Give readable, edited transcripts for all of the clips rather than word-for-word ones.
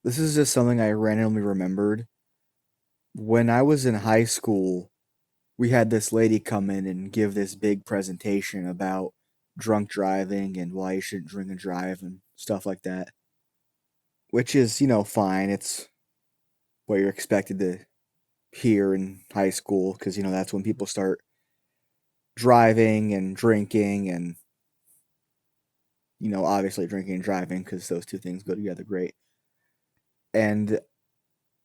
This is just something I randomly remembered. When I was in high school, we had this lady come in and give this big presentation about drunk driving and why you shouldn't drink and drive and stuff like that. Which is, fine. It's what you're expected to hear in high school because, that's when people start driving and drinking and, obviously drinking and driving because those two things go together great. And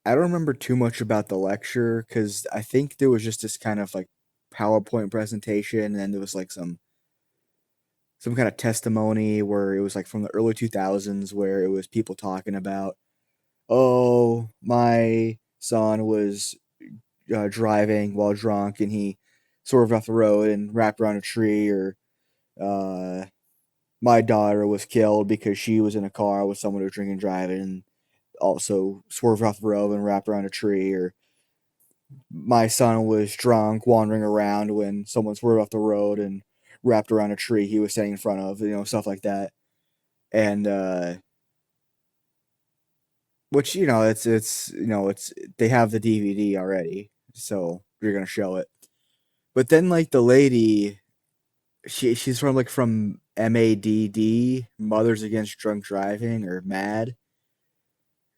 I don't remember too much about the lecture because I think there was just this kind of like PowerPoint presentation, and then there was like some kind of testimony where it was like from the early 2000s where it was people talking about, oh, my son was driving while drunk and he swerved off the road and wrapped around a tree, or uh, my daughter was killed because she was in a car with someone who was drinking and driving and also swerved off the road and wrapped around a tree, or my son was drunk wandering around when someone swerved off the road and wrapped around a tree he was standing in front of, stuff like that. And which, it's they have the DVD already, so you're gonna show it. But then like the lady, she's from MADD, Mothers Against Drunk Driving, or MAD,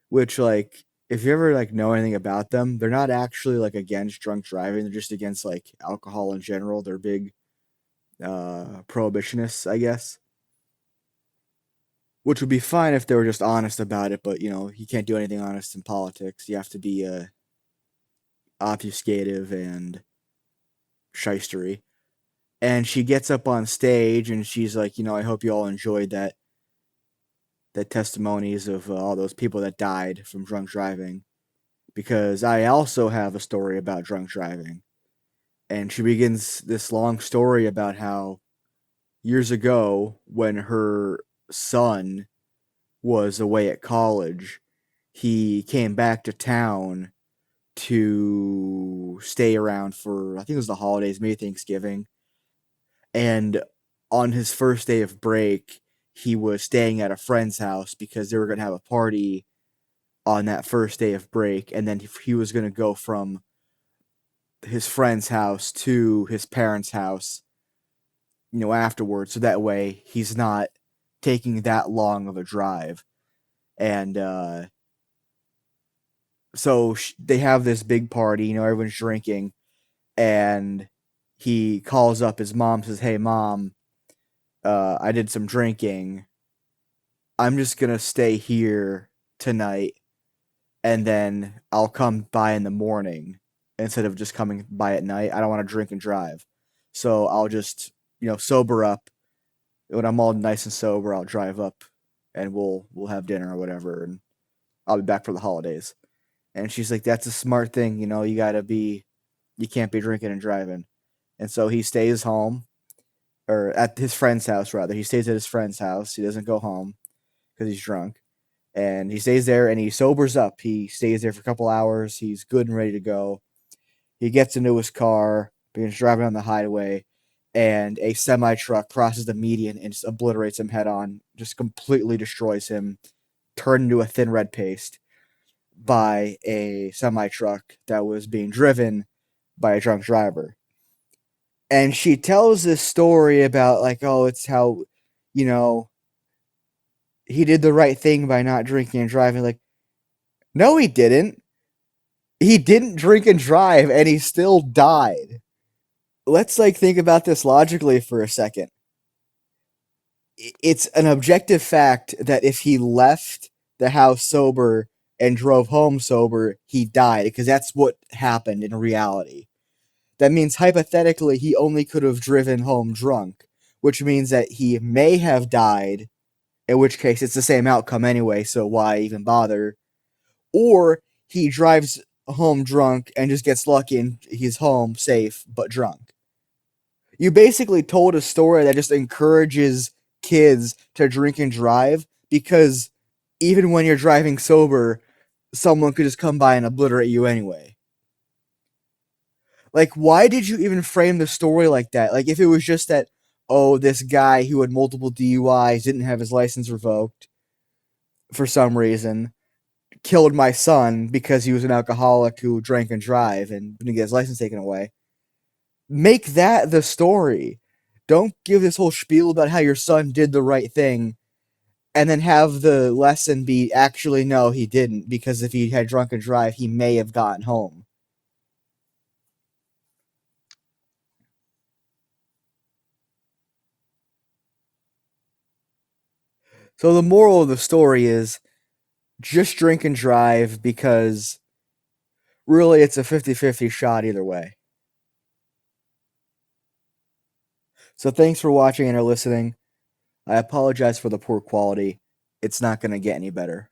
which, like, if you ever like know anything about them, they're not actually like against drunk driving. They're just against like alcohol in general. They're big prohibitionists, I guess. Which would be fine if they were just honest about it, but you can't do anything honest in politics. You have to be obfuscative and shystery. And she gets up on stage and she's like, I hope you all enjoyed that testimonies of all those people that died from drunk driving, because I also have a story about drunk driving. And she begins this long story about how years ago, when her son was away at college, he came back to town to stay around for, I think it was the holidays, maybe Thanksgiving. And on his first day of break, he was staying at a friend's house because they were going to have a party on that first day of break. And then he was going to go from his friend's house to his parents' house, afterwards. So that way he's not taking that long of a drive. And so they have this big party, everyone's drinking, and he calls up his mom, says, "Hey, mom, I did some drinking. I'm just gonna stay here tonight, and then I'll come by in the morning instead of just coming by at night. I don't want to drink and drive, so I'll just sober up. When I'm all nice and sober, I'll drive up, and we'll have dinner or whatever, and I'll be back for the holidays." And she's like, "That's a smart thing, you can't be drinking and driving." And so he stays home, or at his friend's house, rather. He stays at his friend's house. He doesn't go home because he's drunk. And he stays there and he sobers up. He stays there for a couple hours. He's good and ready to go. He gets into his car, begins driving on the highway, and a semi truck crosses the median and just obliterates him head on, just completely destroys him, turned into a thin red paste by a semi truck that was being driven by a drunk driver. And she tells this story about, like, oh, it's how, you know, he did the right thing by not drinking and driving. Like, no, he didn't. He didn't drink and drive, and he still died. Let's like think about this logically for a second. It's an objective fact that if he left the house sober and drove home sober, he died, because that's what happened in reality. That means hypothetically he only could have driven home drunk, which means that he may have died, in which case it's the same outcome anyway, so why even bother? Or he drives home drunk and just gets lucky and he's home safe but drunk. You basically told a story that just encourages kids to drink and drive, because even when you're driving sober, someone could just come by and obliterate you anyway. Like, why did you even frame the story like that? Like, if it was just that, oh, this guy who had multiple DUIs didn't have his license revoked for some reason, killed my son because he was an alcoholic who drank and drive and didn't get his license taken away. Make that the story. Don't give this whole spiel about how your son did the right thing and then have the lesson be actually no, he didn't, because if he had drunk and drive, he may have gotten home. So the moral of the story is just drink and drive, because really it's a 50-50 shot either way. So thanks for watching and or listening. I apologize for the poor quality. It's not going to get any better.